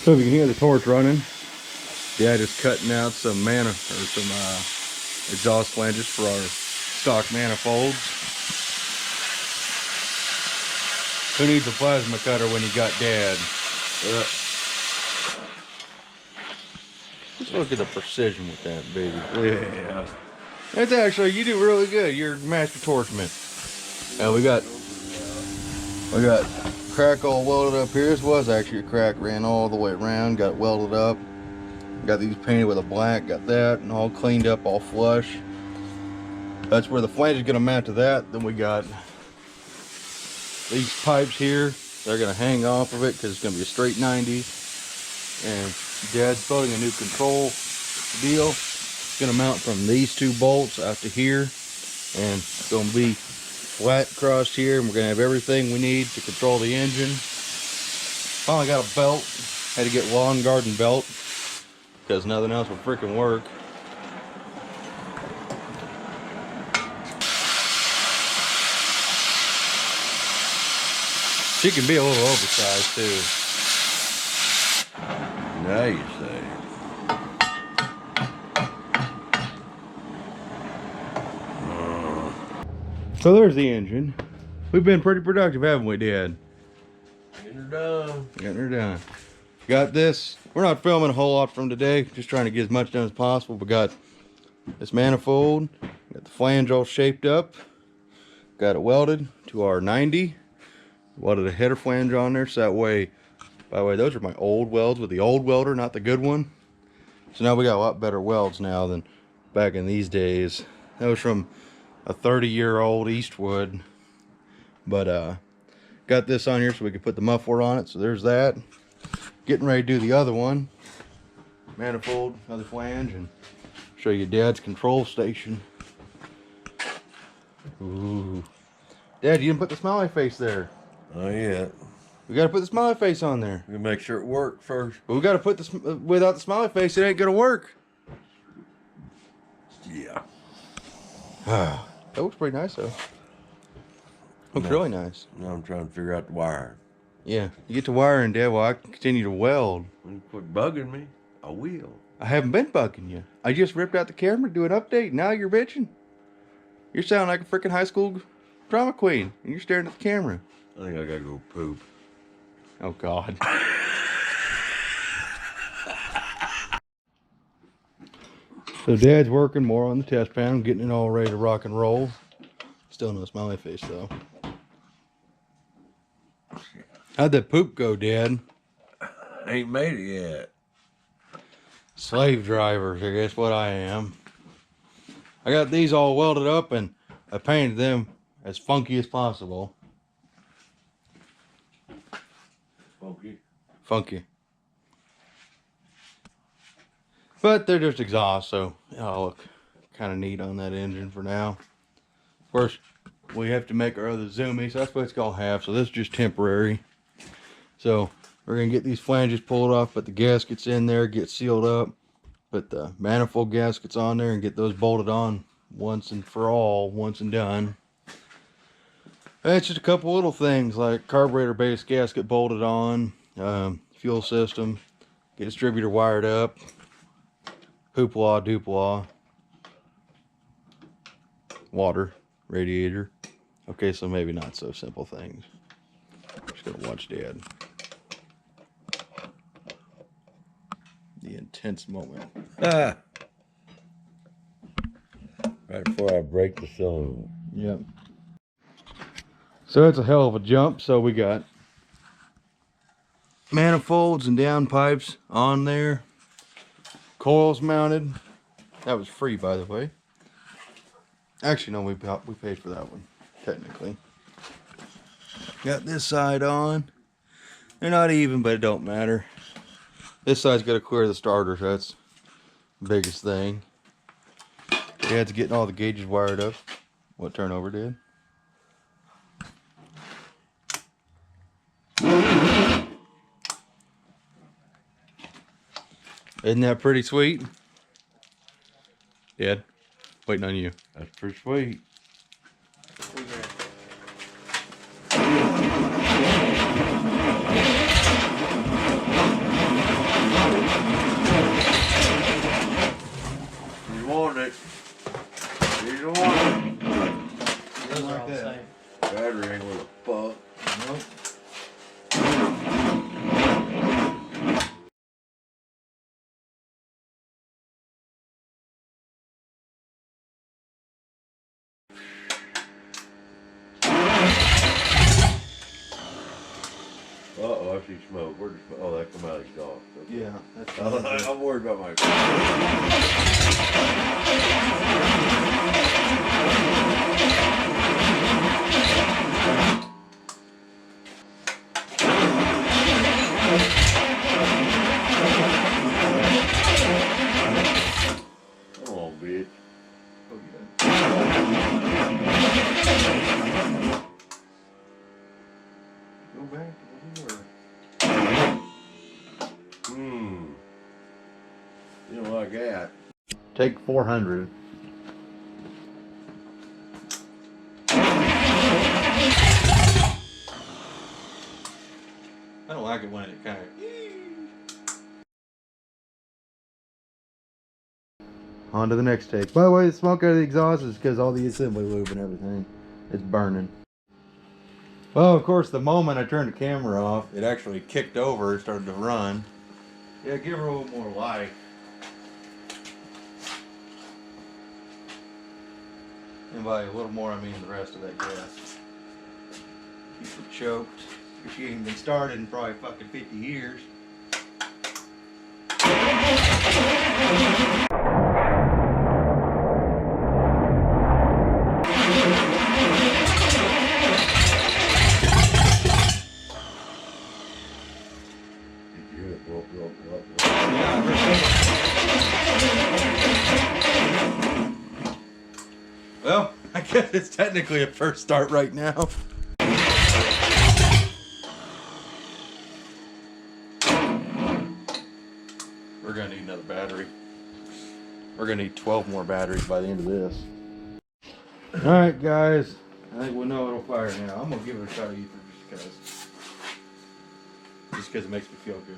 So if you can hear the torch running, Dad is cutting out some exhaust flanges for our stock manifolds. Who needs a plasma cutter when you got Dad? Just look at the precision with that, baby. Yeah. That's actually, you do really good. You're master torchman. And we got crack all welded up here. This was actually a crack, ran all the way around, got it welded up. Got these painted with a black, got that, and all cleaned up, all flush. That's where the flange is gonna mount to that. Then we got these pipes here. They're gonna hang off of it because it's gonna be a straight 90. And Dad's building a new control deal. It's gonna mount from these two bolts out to here, and it's gonna be flat across here, and we're gonna have everything we need to control the engine. Finally got a belt. Had to get lawn garden belt because nothing else will freaking work. She can be a little oversized too. Now you say. So there's the engine. We've been pretty productive, haven't we, Dad? Getting her done. Getting her done. Got this. We're not filming a whole lot from today. Just trying to get as much done as possible. We got this manifold. Got the flange all shaped up. Got it welded to our 90. Welded a header flange on there, so that way, by the way, those are my old welds with the old welder, not the good one. So now we got a lot better welds now than back in these days. That was from a 30-year-old Eastwood. But got this on here so we could put the muffler on it. So there's that. Getting ready to do the other one. Manifold, other flange, and show you Dad's control station. Ooh. Dad, you didn't put the smiley face there. Oh yeah. We gotta put the smiley face on there. We make sure it works first. But we gotta put this, without the smiley face, it ain't gonna work. Yeah. That looks pretty nice though. Looks really nice. Now I'm trying to figure out the wire. Yeah, you get to wiring, Dad, while I can continue to weld. When you quit bugging me, I will. I haven't been bugging you. I just ripped out the camera to do an update. Now you're bitching. You're sounding like a freaking high school drama queen, and you're staring at the camera. I think I gotta go poop. Oh God. So Dad's working more on the test panel, getting it all ready to rock and roll. Still no smiley face though. How'd that poop go, Dad? Ain't made it yet. Slave drivers, I guess what I am. I got these all welded up and I painted them as funky as possible. Funky. Funky. But they're just exhaust, so it'll look kind of neat on that engine for now. Of course, we have to make our other zoomies, so that's what it's gonna have. So this is just temporary. So we're gonna get these flanges pulled off, put the gaskets in there, get sealed up, put the manifold gaskets on there, and get those bolted on once and for all, once and done. And it's just a couple little things like carburetor base gasket bolted on, fuel system, get distributor wired up, hoopla doopla, water, radiator. Okay, so maybe not so simple things. Just gonna watch Dad. The intense moment. Ah. Right before I break the cylinder. Yep. So it's a hell of a jump. So we got manifolds and down pipes on there. Coils mounted. That was free, by the way. Actually, no, we paid for that one, technically. Got this side on. They're not even, but it don't matter. This side's got to clear the starter, so that's the biggest thing. Dad's getting all the gauges wired up. What turnover did? Isn't that pretty sweet? Dad, waiting on you. That's pretty sweet. Those are like all the that. same. Battery ain't worth a fuck. Nope. Uh-oh, I see smoke. Where'd the smoke? Oh, that come out of the exhaust. Okay. Yeah, that's I'm worried about my... Come on, bitch. Go back to where we were. You don't like that. Take 400. I don't like it when it kind of... On to the next take. By the way, the smoke out of the exhaust is because all the assembly lube and everything is burning. Well, of course, the moment I turned the camera off, it actually kicked over and started to run. Yeah, give her a little more life. And by a little more, I mean the rest of that gas. Keep her choked. She ain't been started in probably fucking 50 years. Well, I guess it's technically a first start right now. We're gonna need another battery. We're gonna need 12 more batteries by the end of this. Alright guys, I think we know it'll fire now. I'm gonna give it a shot of ether just because it makes me feel good.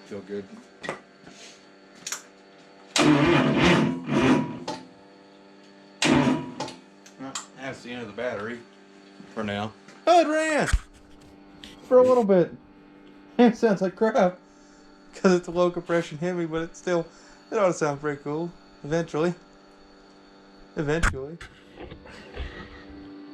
Feel good. Well, that's the end of the battery for now. Oh, it ran for a little bit. It sounds like crap because it's a low compression Hemi, but it ought to sound pretty cool eventually. I guess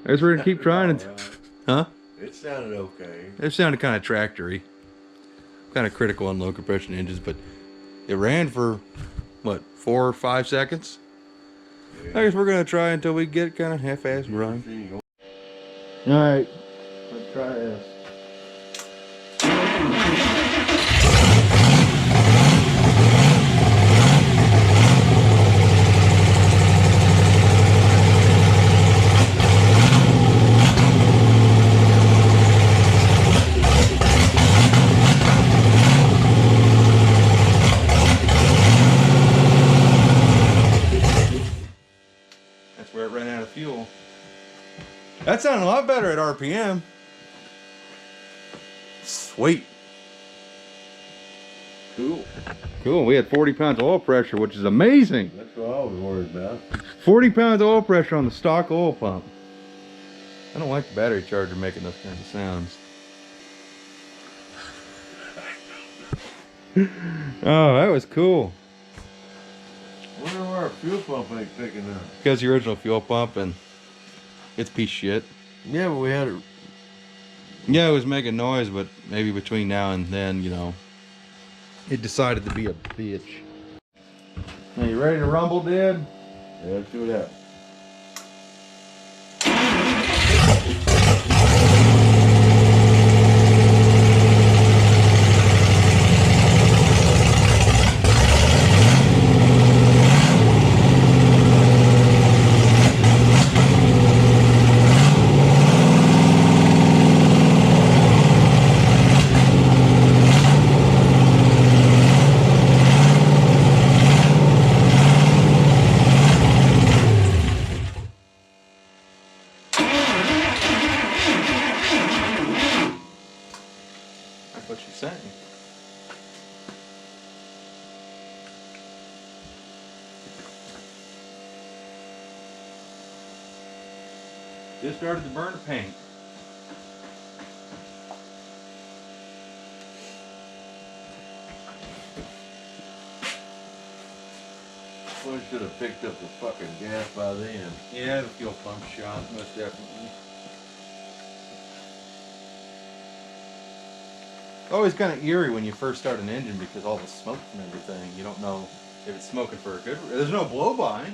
we're gonna keep trying it. Huh? It sounded okay. It sounded kind of tractory. Kind of critical on low compression engines, but it ran for what, 4 or 5 seconds? Yeah. I guess we're gonna try until we get kind of half-assed run. All right, let's try this. Where it ran out of fuel. That sounded a lot better at RPM. Sweet. Cool. Cool. We had 40 pounds of oil pressure, which is amazing. That's what I was worried about. 40 pounds of oil pressure on the stock oil pump. I don't like the battery charger making those kinds of sounds. Oh, that was cool. I wonder why our fuel pump ain't picking up. Because the original fuel pump and it's a piece of shit. Yeah, but we had it. Yeah, it was making noise, but maybe between now and then, you know, it decided to be a bitch. Now you ready to rumble, Dad? Yeah, let's do that. Just started to burn the paint. We should have picked up the fucking gas by then. Yeah, the fuel pump shot, most definitely. Always kind of eerie when you first start an engine because all the smoke from everything. You don't know if it's smoking for a good. There's no blow by,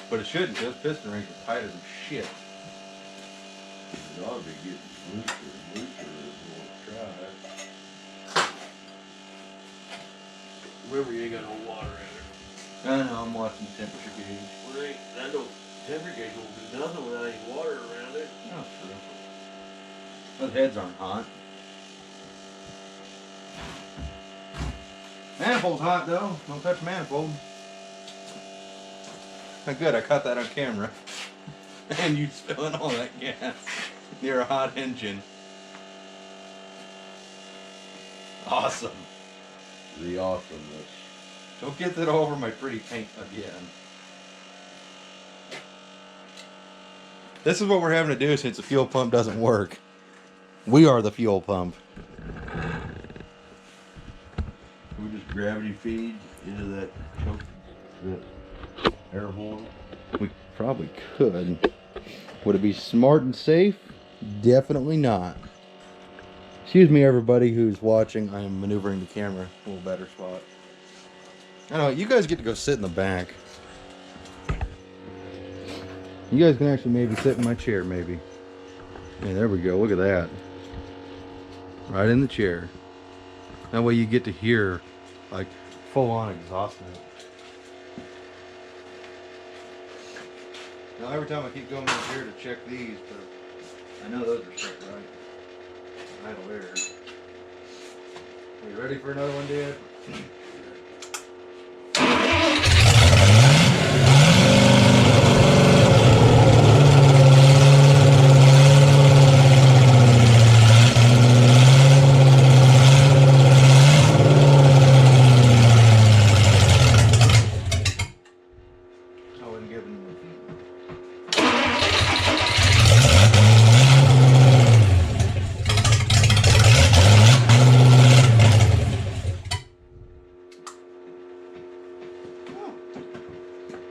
but it shouldn't. Those piston rings are tighter than shit. It ought to be getting looser and looser as we'll try. Remember, you ain't got no water in it. I know. I'm watching the temperature gauge. Well, that no temperature gauge won't do nothing without any water around it. Oh, true. Those heads aren't hot. Manifold's hot though. Don't touch manifold. Oh, good, I caught that on camera. And you spilling all that gas near a hot engine. Awesome. The awesomeness. Don't get that all over my pretty paint again. This is what we're having to do since the fuel pump doesn't work. We are the fuel pump. We just gravity feed into that choke, that air horn. We probably could. Would it be smart and safe? Definitely not. Excuse me, everybody who's watching. I am maneuvering the camera a little better spot. I know, you guys get to go sit in the back. You guys can actually maybe sit in my chair, maybe. Yeah, there we go. Look at that. Right in the chair. That way you get to hear, like, full-on exhaust note. Now, every time I keep going in here to check these, but I know those are set right. Idle air. Are you ready for another one, Dad? I wouldn't give him the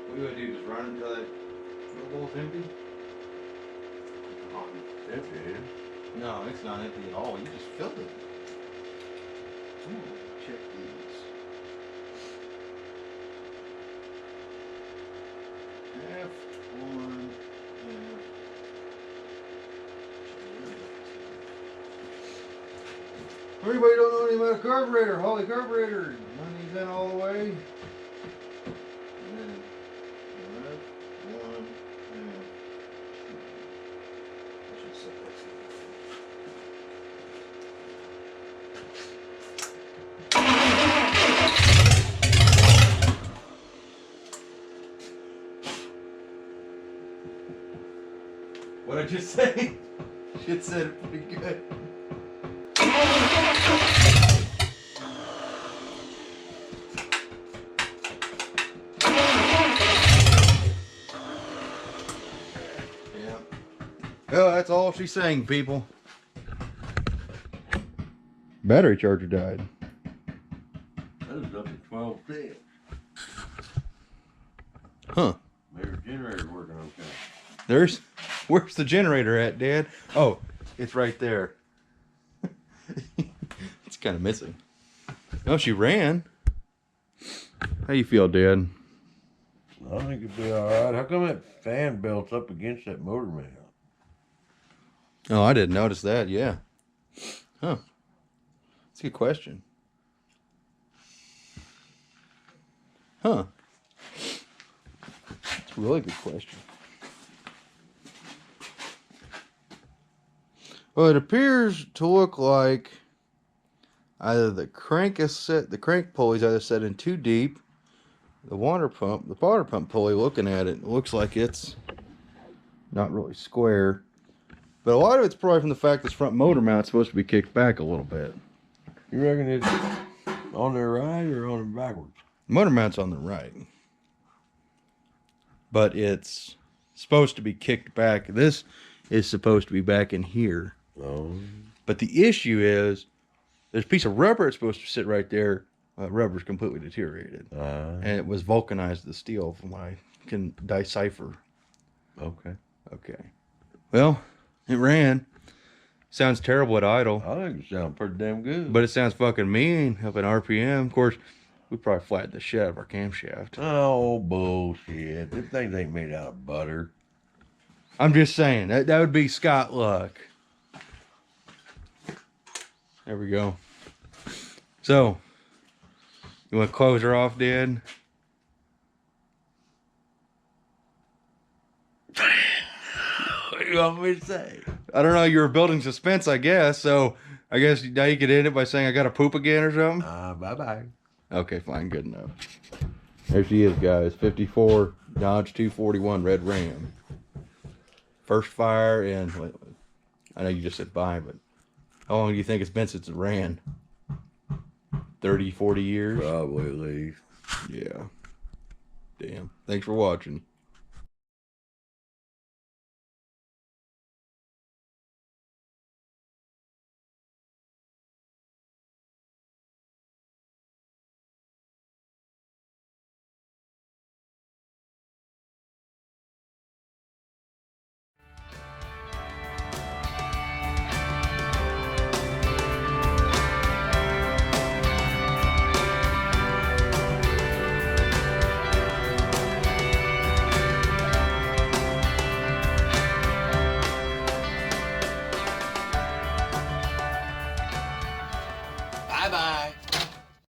What do I do? Just run until that bowl's empty? Empty, eh? No, it's not empty at all. You just filled it. Ooh, check these. F1, Everybody don't know anything about a carburetor. Holy carburetor. Run these in all the way. And then F1 and F2. I should set that. What'd I just say? Shit said it pretty good. Yeah. Well, that's all she's saying, people. Battery charger died. That was up to 12 cents. Huh. Maybe the generator's working okay. Where's the generator at, Dad? Oh, it's right there. It's kind of missing. Oh, she ran. How you feel, Dad? I think it'd be alright. How come that fan belt's up against that motor mount? Oh, I didn't notice that. Yeah. Huh. That's a good question. Huh. That's a really good question. Well, it appears to look like either the crank pulleys either set in too the water pump pulley, looking at it, looks like it's not really square. But a lot of it's probably from the fact this front motor mount's supposed to be kicked back a little bit. You reckon it's on the right or on the backwards? Motor mount's on the right. But it's supposed to be kicked back. This is supposed to be back in here. Oh. But the issue is, there's a piece of rubber that's supposed to sit right there. Rubber's completely deteriorated. And it was vulcanized, the steel, from what I can decipher. Okay. Okay. Well, it ran. Sounds terrible at idle. I think it sounds pretty damn good. But it sounds fucking mean up in RPM. Of course, we probably flattened the shit out of our camshaft. Oh, bullshit. Them things ain't made out of butter. I'm just saying, that would be Scott luck. There we go. So, you want to close her off, Dad? What do you want me to say? I don't know, you were building suspense, I guess. So, I guess now you could end it by saying I got to poop again or something? Bye-bye. Okay, fine, good enough. There she is, guys. 54 Dodge 241 Red Ram. First fire in, I know you just said bye, but how long do you think it's been since it ran? 30, 40 years? Probably at least. Yeah. Damn. Thanks for watching.